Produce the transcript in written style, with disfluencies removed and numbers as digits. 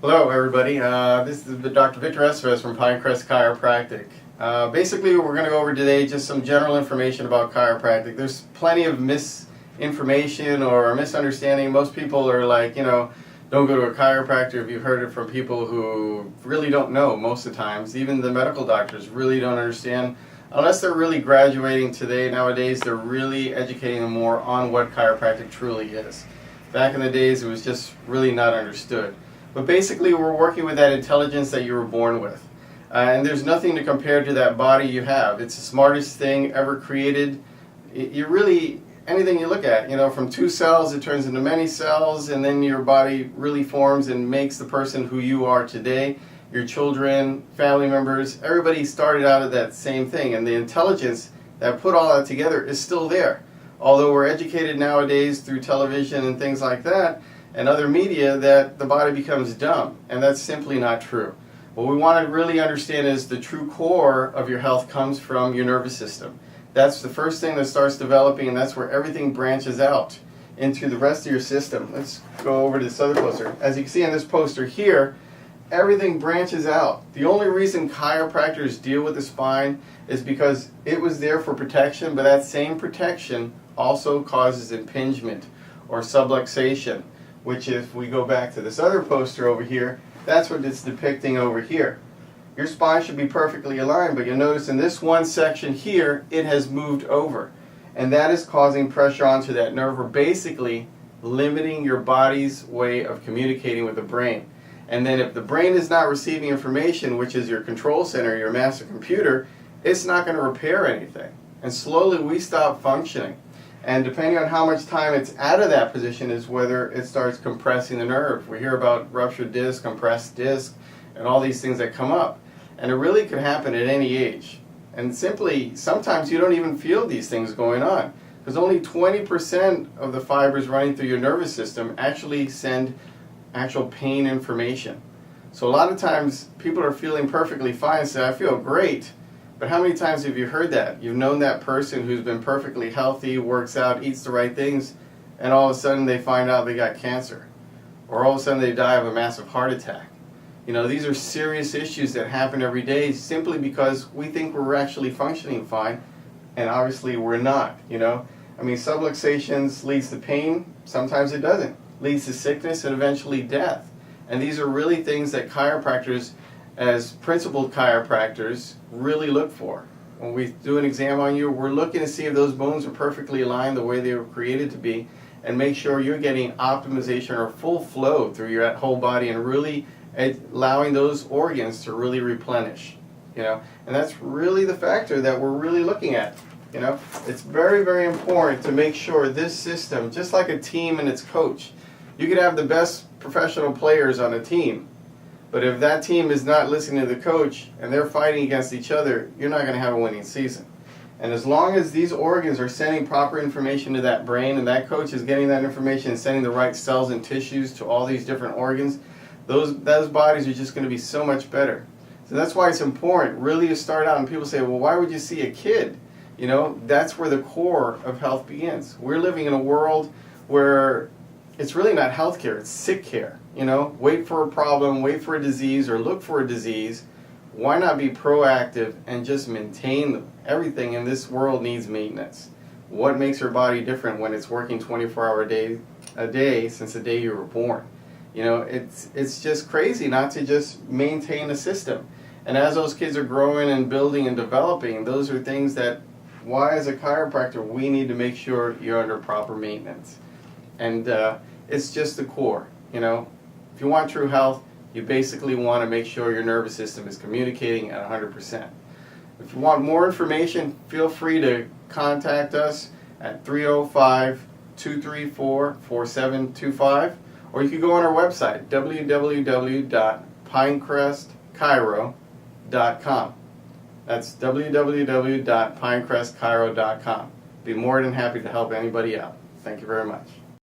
Hello everybody, this is Dr. Victor Estevez from Pinecrest Chiropractic. Basically we're going to go over today just some general information about chiropractic. There's plenty of misinformation or misunderstanding. Most people are like, don't go to a chiropractor if you've heard it from people who really don't know most of the times. Even the medical doctors really don't understand. Unless they're really graduating today, nowadays they're really educating them more on what chiropractic truly is. Back in the days it was just really not understood. But basically we're working with that intelligence that you were born with. And there's nothing to compare to that body you have. It's the smartest thing ever created. Anything you look at, from 2 cells it turns into many cells, and then your body really forms and makes the person who you are today. Your children, family members, everybody started out of that same thing. And the intelligence that put all that together is still there. Although we're educated nowadays through television and things like that, and other media, that the body becomes dumb, and that's simply not true. What we want to really understand is the true core of your health comes from your nervous system. That's the first thing that starts developing, and that's where everything branches out into the rest of your system. Let's go over to this other poster. As you can see on this poster here, everything branches out. The only reason chiropractors deal with the spine is because it was there for protection, but that same protection also causes impingement or subluxation, which if we go back to this other poster over here, that's what it's depicting over here. Your spine should be perfectly aligned, but you'll notice in this one section here, it has moved over. And that is causing pressure onto that nerve, or basically limiting your body's way of communicating with the brain. And then if the brain is not receiving information, which is your control center, your master computer, it's not going to repair anything. And slowly we stop functioning. And depending on how much time it's out of that position is whether it starts compressing the nerve. We hear about ruptured disc, compressed disc, and all these things that come up. And it really could happen at any age. And simply, sometimes you don't even feel these things going on, because only 20% of the fibers running through your nervous system actually send actual pain information. So a lot of times people are feeling perfectly fine and say, I feel great. But how many times have you heard that? You've known that person who's been perfectly healthy, works out, eats the right things, and all of a sudden they find out they got cancer. Or all of a sudden they die of a massive heart attack. These are serious issues that happen every day simply because we think we're actually functioning fine, and obviously we're not. Subluxations leads to pain, sometimes it doesn't. Leads to sickness and eventually death. And these are really things that chiropractors, as principled chiropractors, really look for. When we do an exam on you, we're looking to see if those bones are perfectly aligned the way they were created to be, and make sure you're getting optimization or full flow through your whole body and really allowing those organs to really replenish. And that's really the factor that we're really looking at. It's very, very important to make sure this system, just like a team and its coach, you could have the best professional players on a team, but if that team is not listening to the coach and they're fighting against each other, you're not going to have a winning season. And as long as these organs are sending proper information to that brain, and that coach is getting that information and sending the right cells and tissues to all these different organs, those bodies are just going to be so much better. So that's why it's important really to start out, and people say, well, why would you see a kid? That's where the core of health begins. We're living in a world where it's really not health care, it's sick care. Wait for a problem, wait for a disease, or look for a disease. Why not be proactive and just maintain them? Everything in this world needs maintenance. What makes your body different when it's working 24 hours a day since the day you were born? It's just crazy not to just maintain a system. And as those kids are growing and building and developing, those are things that, why as a chiropractor, we need to make sure you're under proper maintenance. And it's just the core. If you want true health, you basically want to make sure your nervous system is communicating at 100%. If you want more information, feel free to contact us at 305-234-4725, or you can go on our website, www.pinecrestchiro.com. That's www.pinecrestchiro.com. Be more than happy to help anybody out. Thank you very much.